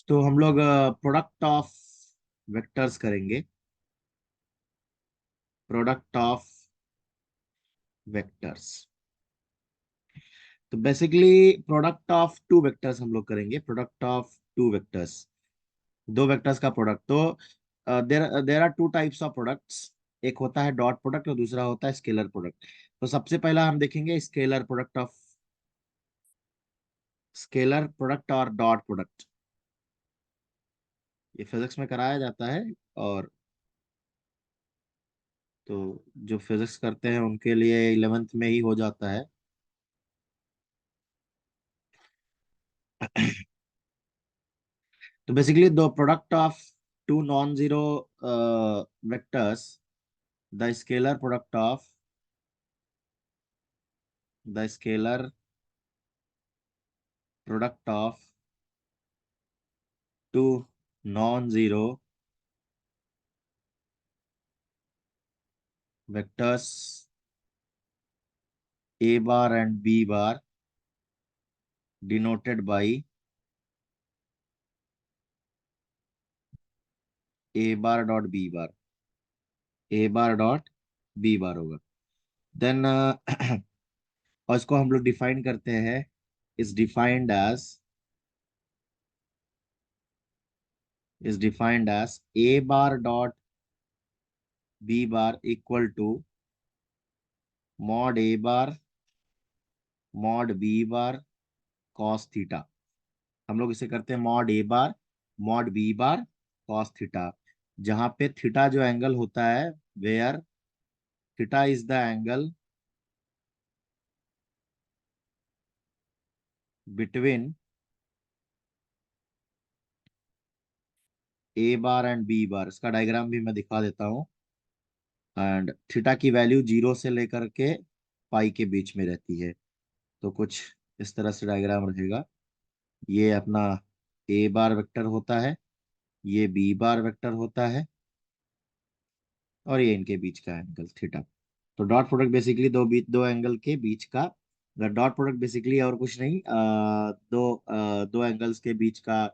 तो हम लोग प्रोडक्ट ऑफ वेक्टर्स करेंगे। Product of vectors. तो basically product of two vectors हम लोग करेंगे। प्रोडक्ट ऑफ टू वेक्टर्स, दो वेक्टर्स का प्रोडक्ट। तो there there are two types of products. एक होता है डॉट प्रोडक्ट और दूसरा होता है स्केलर प्रोडक्ट। तो सबसे पहला हम देखेंगे स्केलर प्रोडक्ट और डॉट प्रोडक्ट। ये फिजिक्स में कराया जाता है, और तो जो फिजिक्स करते हैं उनके लिए 11th में ही हो जाता है। तो बेसिकली दो product of two non zero vectors, the scalar product of the scalar product of two non zero vectors a bar and b bar denoted by a bar dot b bar, a bar dot b bar होगा। Then और इसको हम लोग define करते हैं, is defined as a bar dot b bar equal to mod a bar mod b bar cos theta. हम लोग इसे करते हैं mod A bar mod B bar cos theta, जहां पे थीटा जो एंगल होता है, where theta is the angle between A bar and B bar. इसका डायग्राम भी मैं दिखा देता हूँ। एंड थीटा की वैल्यू 0 से लेकर के पाई के बीच में रहती है। तो कुछ इस तरह से डायग्राम रहेगा। ये अपना ए बार वेक्टर होता है, ये बी बार वेक्टर होता है, और ये इनके बीच का एंगल थीटा। तो डॉट प्रोडक्ट बेसिकली दो एंगल के बीच का, डॉट प्रोडक्ट बेसिकली और कुछ नहीं, दो एंगल्स के बीच का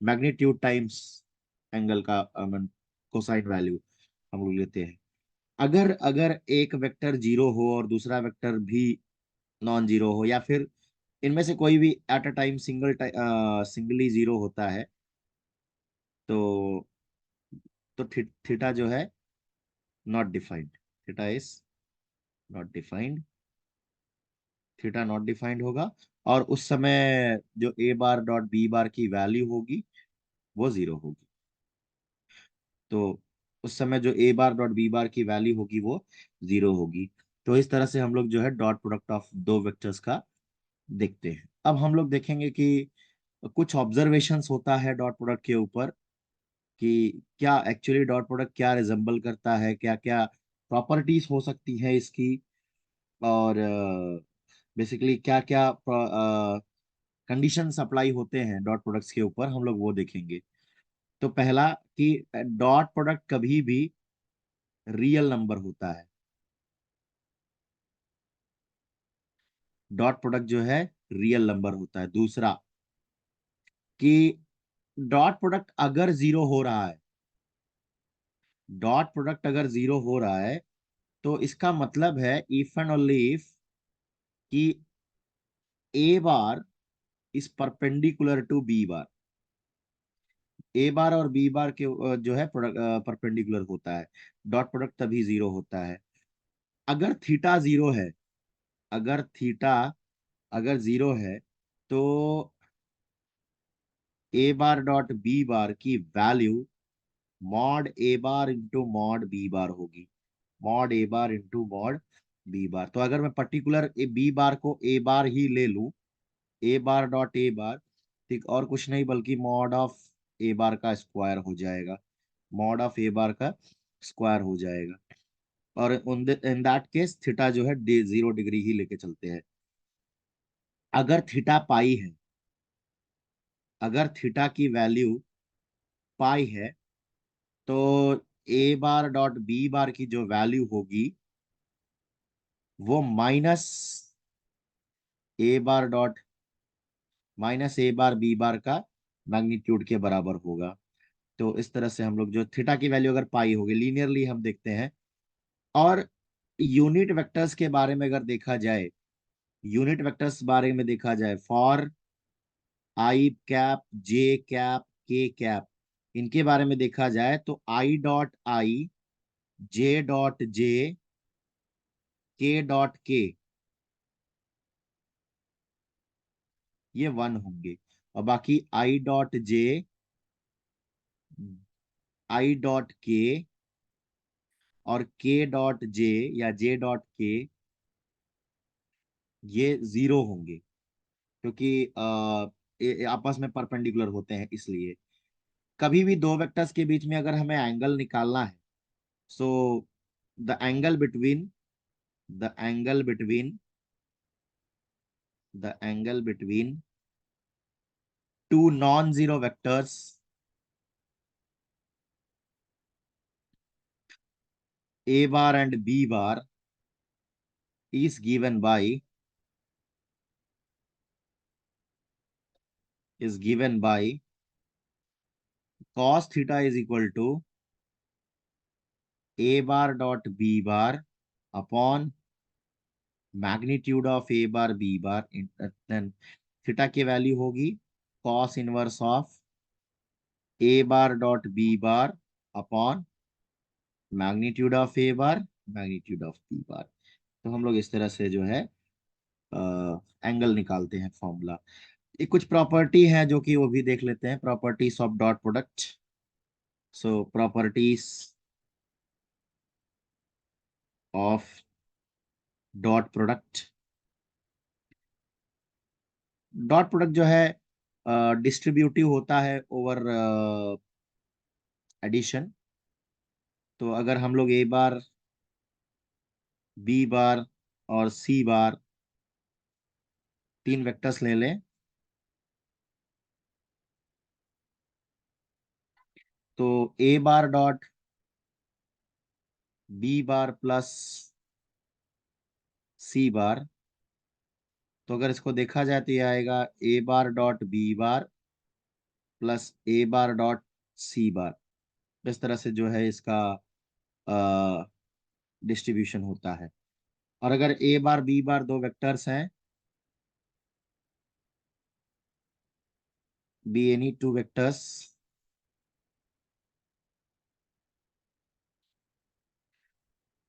मैग्नीट्यूड टाइम्स एंगल का कोसाइन वैल्यू हम लोग लेते हैं। अगर अगर एक वेक्टर जीरो हो और दूसरा वेक्टर भी नॉन जीरो हो, या फिर इनमें से कोई भी at a time singly zero होता है, तो थीटा जो है not defined. Theta is not defined. Theta naught defined होगा, और उस समय जो a bar dot B bar की वैल्यू होगी वो जीरो होगी। तो उस समय जो a bar dot B bar की वैल्यू होगी वो जीरो होगी। तो इस तरह से हम लोग जो है डॉट प्रोडक्ट ऑफ दो वेक्टर्स का देखते हैं। अब हम लोग देखेंगे कि कुछ ऑब्जर्वेशंस होता है डॉट प्रोडक्ट के ऊपर, कि क्या एक्चुअली डॉट प्रोडक्ट क्या रिजेंबल करता है, क्या क्या प्रॉपर्टीज हो सकती है इसकी, और बेसिकली क्या क्या कंडीशंस अप्लाई होते हैं डॉट प्रोडक्ट्स के ऊपर, हम लोग वो देखेंगे। तो पहला कि डॉट प्रोडक्ट कभी भी रियल नंबर होता है। डॉट प्रोडक्ट जो है रियल नंबर होता है। दूसरा कि डॉट प्रोडक्ट अगर जीरो हो रहा है, डॉट प्रोडक्ट अगर जीरो हो रहा है, तो इसका मतलब है इफ एंड ओनली इफ कि A bar is perpendicular to B bar. A bar और बी बार के जो है प्रोडक्ट परपेंडिकुलर होता है, डॉट प्रोडक्ट तभी जीरो होता है। अगर थीटा जीरो है, अगर थीटा अगर जीरो है, तो A bar dot B bar की value mod A bar into mod B बार होगी। Mod A bar into mod B bar. तो अगर मैं पर्टिकुलर ए बी बार को ए बार ही ले लूं, ए बार डॉट ए बार, ठीक, और कुछ नहीं बल्कि मॉड ऑफ ए बार का स्क्वायर हो जाएगा। मॉड ऑफ ए बार का स्क्वायर हो जाएगा। और इन दैट केस थीटा जो है 0 डिग्री ही लेके चलते हैं। अगर थीटा पाई है, अगर थीटा की वैल्यू पाई है, तो A bar dot B bar की जो वैल्यू होगी वो ए बार डॉट माइनस ए बार बी बार का मैग्नीट्यूड के बराबर होगा। तो इस तरह से हम लोग जो थीटा की वैल्यू अगर पाई होगी, लीनियरली हम देखते हैं। और यूनिट वेक्टर्स के बारे में अगर देखा जाए, यूनिट वेक्टर्स बारे में देखा जाए, for I cap, J cap, के कैप, इनके बारे में देखा जाए तो I dot I, J dot J, के डॉट के, ये वन होंगे। और बाकी I dot J, I dot के और के डॉट जे या जे डॉट के, ये जीरो होंगे, क्योंकि ये आपस में परपेंडिकुलर होते हैं इसलिए। कभी भी दो वेक्टर्स के बीच में अगर हमें एंगल निकालना है, so the angle between the angle between the angle between two non zero vectors a bar and b bar is given by cos theta is equal to a bar dot b bar upon magnitude of a bar b bar, then theta की value होगी cos inverse of a bar dot b bar upon magnitude of a bar, magnitude of b bar। तो हम लोग इस तरह से जो है एंगल निकालते हैं फॉर्मूला। ये कुछ प्रॉपर्टी है जो कि वो भी देख लेते हैं, properties of dot product. So properties of dot product. Dot product जो है डिस्ट्रीब्यूटिव होता है ओवर एडिशन। तो अगर हम लोग ए बार, बी बार और सी बार तीन वेक्टर्स ले लें, तो A bar dot B bar plus C bar, तो अगर इसको देखा जाए तो ये आएगा A bar dot B bar plus A bar dot C bar. इस तरह से जो है इसका डिस्ट्रीब्यूशन होता है। और अगर ए बार बी बार दो वेक्टर्स हैं, be any two vectors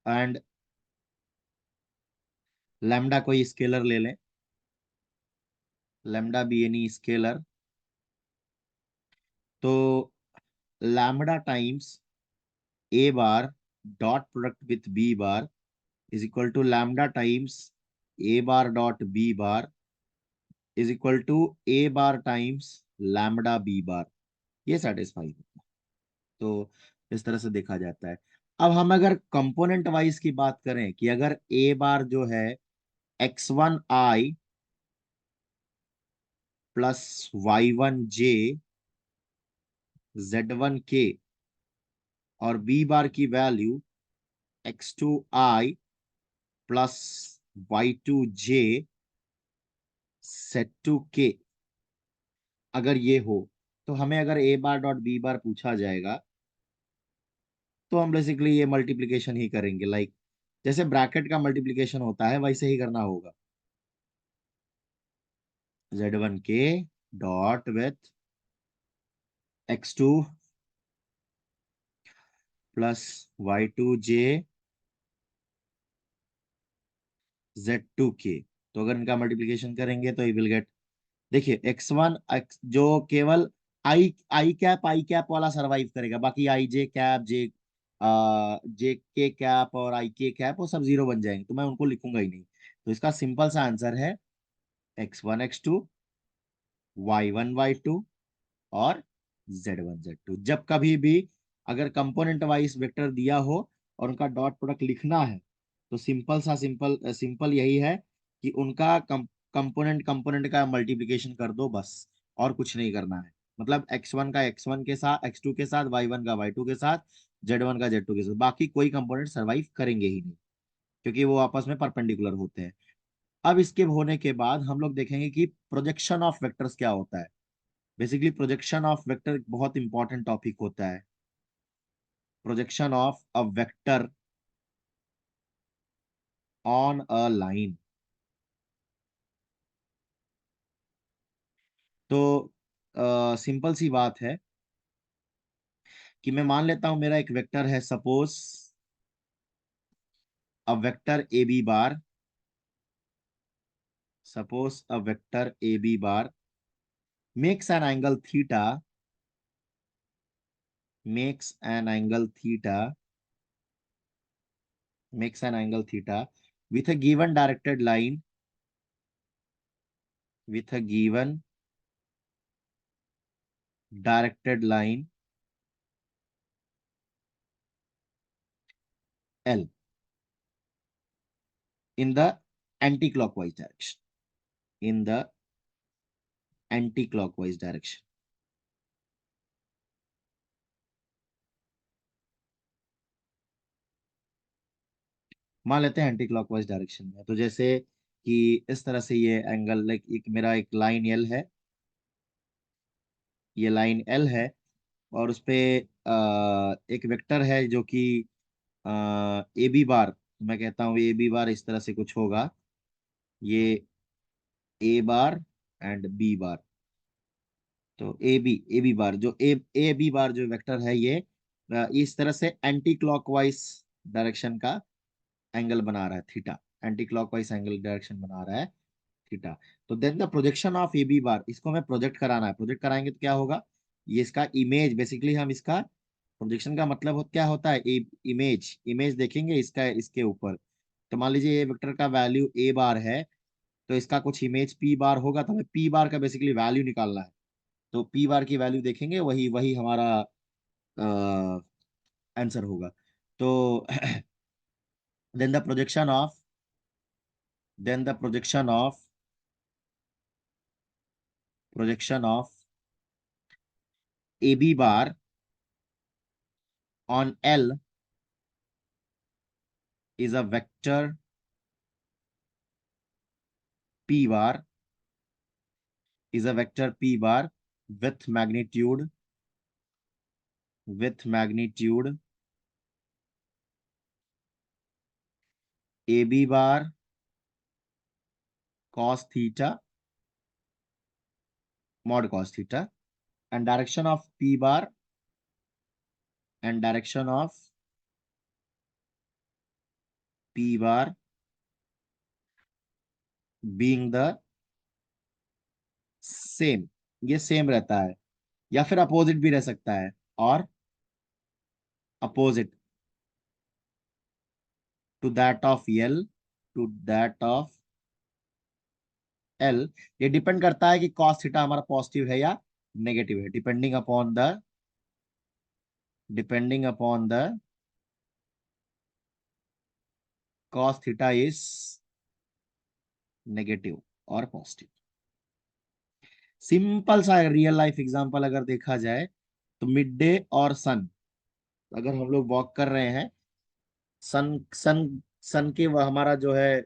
and lambda कोई स्केलर ले लें, लैम्डा बी एनी स्केलर, तो lambda times a bar dot product with B bar is equal to lambda times a bar dot B bar is equal to a bar times lambda b bar. ये satisfy होता है। तो इस तरह से देखा जाता है। अब हम अगर कंपोनेंट वाइज की बात करें कि अगर ए बार जो है x1i प्लस y1j z1k और बी बार की value x2i plus y2j z2k, अगर ये हो, तो हमें अगर ए बार डॉट बी बार पूछा जाएगा तो हम बेसिकली ये मल्टीप्लीकेशन ही करेंगे, लाइक जैसे ब्रैकेट का मल्टीप्लीकेशन होता है वैसे ही करना होगा। z1k dot with x2 plus y2j z2k। तो अगर इनका मल्टीप्लीकेशन करेंगे तो यू विल गेट, देखिए x1 जो केवल आई कैप वाला सरवाइव करेगा, बाकी आई जे कैप, जे के कैप और आई के कैप वो सब जीरो बन जाएंगे, तो मैं उनको लिखूंगा ही नहीं। तो इसका सिंपल सा आंसर है x1 x2, y1 y2 और z1 z2। जब कभी भी अगर कंपोनेंट वाइज वेक्टर दिया हो और उनका डॉट प्रोडक्ट लिखना है, तो सिंपल सा सिंपल सिंपल यही है कि उनका कंपोनेंट कंपोनेंट का मल्टीप्लिकेशन कर दो बस, और कुछ नहीं करना है। मतलब x1 का x1 के साथ, x2 के साथ, y1 का y2 के साथ, z1 का z2 के साथ, बाकी कोई कंपोनेंट सरवाइव करेंगे ही नहीं, क्योंकि वो आपस में परपेंडिकुलर होते हैं। अब इसके होने के बाद हम लोग देखेंगे कि प्रोजेक्शन ऑफ वेक्टर्स क्या होता है। बेसिकली प्रोजेक्शन ऑफ वेक्टर बहुत इंपॉर्टेंट टॉपिक होता है। Projection of a vector on a line. तो सिंपल सी बात है कि मैं मान लेता हूं मेरा एक वेक्टर है, suppose a vector A B bar. Suppose a vector A B bar makes an angle theta, makes an angle theta, makes an angle theta with a given directed line, with a given directed line L in the anti-clockwise direction. In the anti-clockwise direction. मान लेते हैं anti clockwise direction में। तो जैसे कि इस तरह से ये एंगल, लाइक एक मेरा एक लाइन एल है, ये लाइन एल है, और उस पे एक वेक्टर है जो कि ए बी बार, मैं कहता हूँ ए बी बार इस तरह से कुछ होगा, ये ए बार एंड बी बार। तो ए बी बार जो ए बी बार जो वेक्टर है, ये इस तरह से एंटी क्लॉकवाइज डायरेक्शन का एंगल बना रहा है theta. Anti clockwise angle direction बना रहा है थीटा। तो then the projection of A B bar, इसको हमें प्रोजेक्ट कराना है। प्रोजेक्ट कराएंगे तो क्या होगा, ये इसका इमेज, बेसिकली हम इसका प्रोजेक्शन का मतलब क्या होता है, इमेज, इमेज देखेंगे इसका इसके ऊपर। तो मान लीजिए ये वेक्टर का वैल्यू ए बार है, तो इसका कुछ इमेज पी बार होगा, तो हमें पी बार का बेसिकली वैल्यू निकालना है। तो पी बार की वैल्यू देखेंगे, वही वही हमारा आंसर होगा। तो then the projection of then the projection of A B bar on L is a vector p bar, is a vector p bar with magnitude, with magnitude ab bar cos theta mod cos theta, and direction of p bar, and direction of p bar being the same, ये same रहता है, या फिर opposite भी रह सकता है, और opposite to that of L, to that of L. ये डिपेंड करता है कि cos थीटा हमारा पॉजिटिव है या नेगेटिव है, depending upon the cos theta is negative और पॉजिटिव। सिंपल सा रियल लाइफ एग्जांपल अगर देखा जाए, तो मिड डे और सन, अगर हम लोग वॉक कर रहे हैं, सन सन सन के वह हमारा जो है,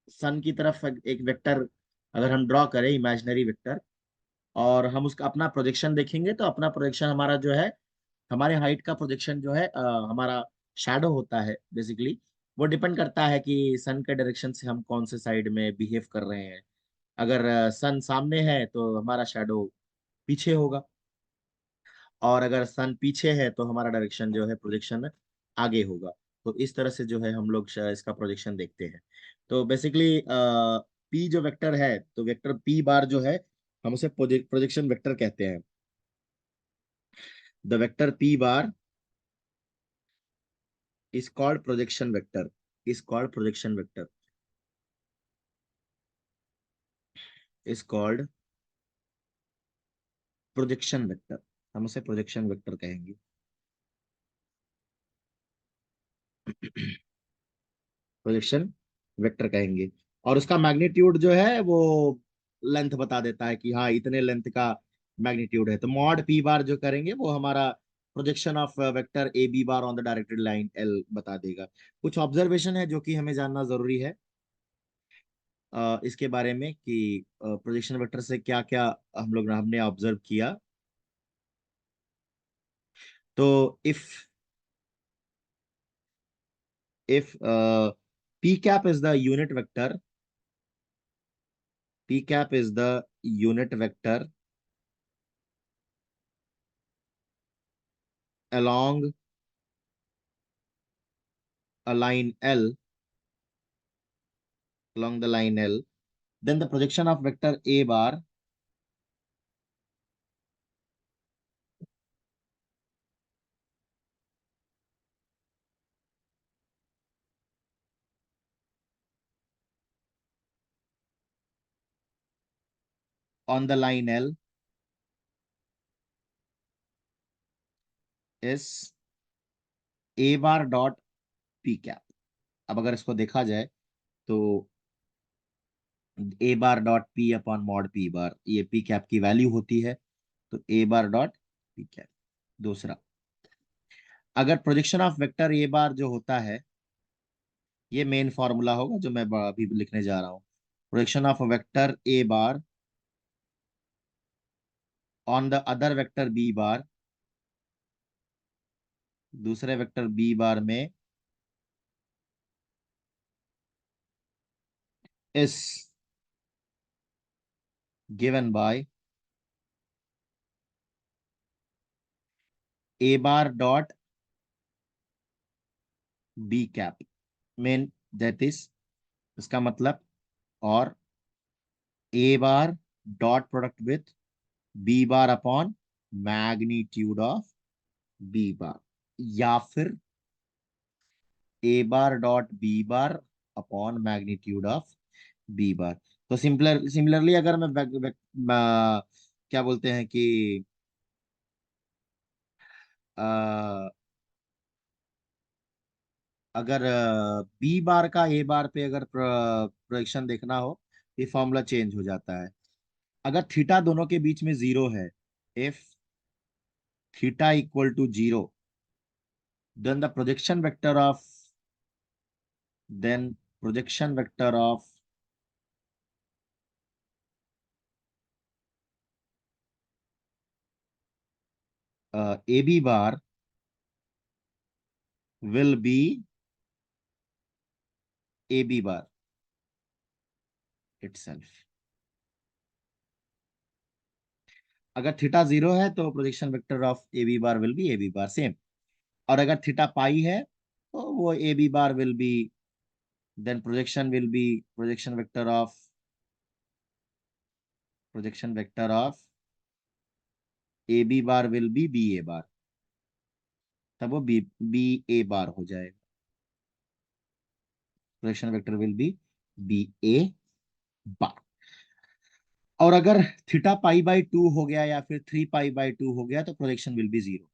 सन की तरफ एक वेक्टर अगर हम ड्रॉ करें, इमेजिनरी वेक्टर, और हम उसका अपना प्रोजेक्शन देखेंगे, तो अपना प्रोजेक्शन हमारा जो है, हमारे हाइट का प्रोजेक्शन जो है, हमारा शैडो होता है बेसिकली। वो डिपेंड करता है कि सन के डायरेक्शन से हम कौन से साइड में बिहेव कर रहे हैं। अगर सन सामने है तो हमारा शैडो पीछे होगा, और अगर सन पीछे है तो हमारा डायरेक्शन जो है, प्रोजेक्शन आगे होगा। तो इस तरह से जो है हम लोग इसका प्रोजेक्शन देखते हैं। तो बेसिकली पी जो वेक्टर है, तो वेक्टर पी बार जो है, हम उसे प्रोजेक्शन वेक्टर कहते हैं। The vector P bar is called projection vector, is called projection vector, is called projection vector. हम उसे प्रोजेक्शन वेक्टर कहेंगे। प्रोजेक्शन वेक्टर कहेंगे। और उसका मैग्नीट्यूड जो है वो लेंथ बता देता है कि हाँ इतने लेंथ का मैग्नीट्यूड है। तो मॉड पी बार जो करेंगे वो हमारा projection of vector A B bar on the directed line L बता देगा। कुछ ऑब्जर्वेशन है जो कि हमें जानना जरूरी है। इसके बारे में कि प्रोजेक्शन वेक्टर से क्या क्या हमने ऑब्जर्व किया। तो if p cap is the unit vector, p cap is the unit vector along a line L, along the line L, then the projection of vector a bar on the line L is a bar dot p cap। अब अगर इसको देखा जाए तो A bar dot P upon mod P bar, ये P cap की value होती है। तो A bar dot P cap. दूसरा, अगर projection of vector A bar जो होता है, ये मेन फॉर्मूला होगा जो मैं अभी लिखने जा रहा हूँ। Projection of vector A bar on the other vector B bar, दूसरे वेक्टर बी बार में, इस given by A bar dot B cap. Mean that is, इसका मतलब, और A bar dot product with B bar upon magnitude of B bar, या फिर A bar dot B bar upon magnitude of B bar. तो similarly अगर मैं क्या बोलते हैं कि अ, अगर बी बार का ए बार पे अगर प्रोजेक्शन देखना हो, ये फॉर्मूला चेंज हो जाता है। अगर थीटा दोनों के बीच में जीरो है, if theta equal to zero, then the projection vector of then projection vector of A B bar will be A B bar itself. अगर थीटा जीरो है तो projection vector of A B bar will be A B bar same. और अगर theta pi है तो वो A B bar will be, then projection will be projection vector of A B bar will be B ए बार, तब वो B ए बार हो जाएगा। Projection vector will be A bar. और अगर थीटा पाई बाई टू हो गया या फिर थ्री पाई बाई टू हो गया तो प्रोजेक्शन विल बी जीरो।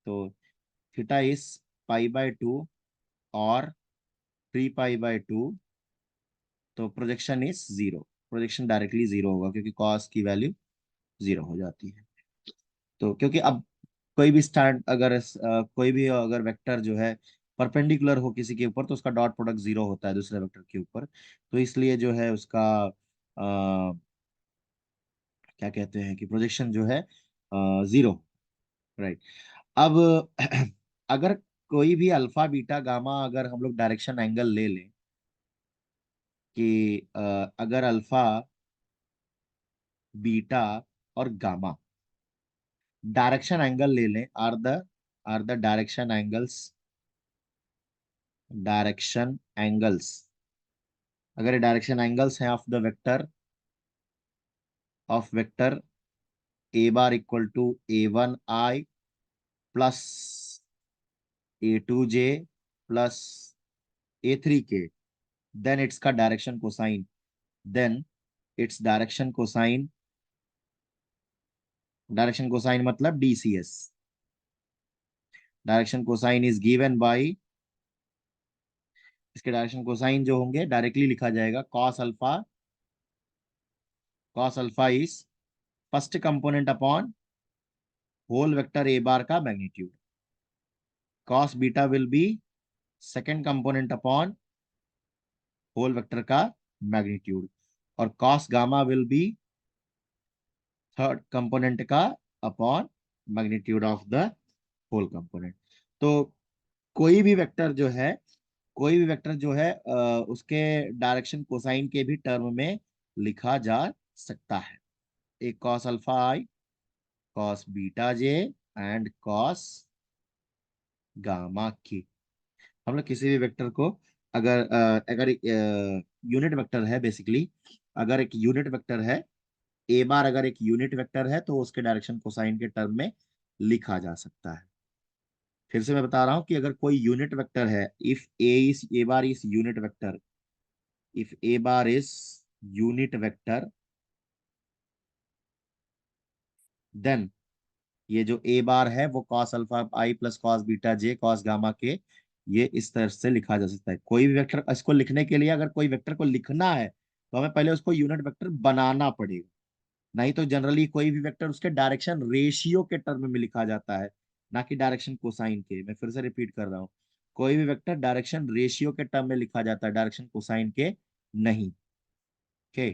तो theta is pi by two और थ्री पाई बाई टू, तो projection is zero. Projection directly zero होगा क्योंकि कॉस की वैल्यू जीरो हो जाती है। तो क्योंकि अब कोई भी स्टैंड अगर कोई भी अगर वेक्टर जो है परपेंडिकुलर हो किसी के ऊपर, तो उसका डॉट प्रोडक्ट जीरो होता है दूसरे वेक्टर के ऊपर। तो इसलिए जो है उसका क्या कहते हैं कि प्रोजेक्शन जो है जीरो, राइट। अब अगर कोई भी अल्फा बीटा गामा अगर हम लोग डायरेक्शन एंगल ले लें कि अगर अल्फा बीटा और गामा डायरेक्शन एंगल ले लें, आर द डायरेक्शन एंगल्स, अगर डायरेक्शन एंगल्स हैं of vector A bar equal to A one I plus A two J plus A three K, then its का direction cosine, then its direction cosine मतलब DCS. Direction cosine is given by, इसके direction cosine जो होंगे directly लिखा जाएगा, cos alpha is first component upon whole vector A बार का magnitude, cos beta will be second component upon whole vector का magnitude, और cos gamma will be third component का upon magnitude of the whole component. तो कोई भी vector जो है, कोई भी वेक्टर जो है उसके डायरेक्शन कोसाइन के भी टर्म में लिखा जा सकता है। एक cos alpha I, cos beta J, and cos gamma की। हम लोग किसी भी वेक्टर को अगर यूनिट वेक्टर है बेसिकली, अगर एक यूनिट वेक्टर है, ए बार अगर एक यूनिट वेक्टर है तो उसके डायरेक्शन कोसाइन के टर्म में लिखा जा सकता है। फिर से मैं बता रहा हूं कि अगर कोई यूनिट वेक्टर है, if a bar is unit vector, if a bar is unit vector, then ये जो ए बार है वो cos alpha i plus cos beta j cos gamma k, ये इस तरह से लिखा जा सकता है। कोई भी वेक्टर, इसको लिखने के लिए अगर कोई वेक्टर को लिखना है तो हमें पहले उसको यूनिट वेक्टर बनाना पड़ेगा। नहीं तो जनरली कोई भी वेक्टर उसके डायरेक्शन रेशियो के टर्म में लिखा जाता है, ना कि डायरेक्शन कोसाइन के। मैं फिर से रिपीट कर रहा हूँ, कोई भी वेक्टर डायरेक्शन रेशियो के टर्म में लिखा जाता है, डायरेक्शन कोसाइन के नहीं। ओके।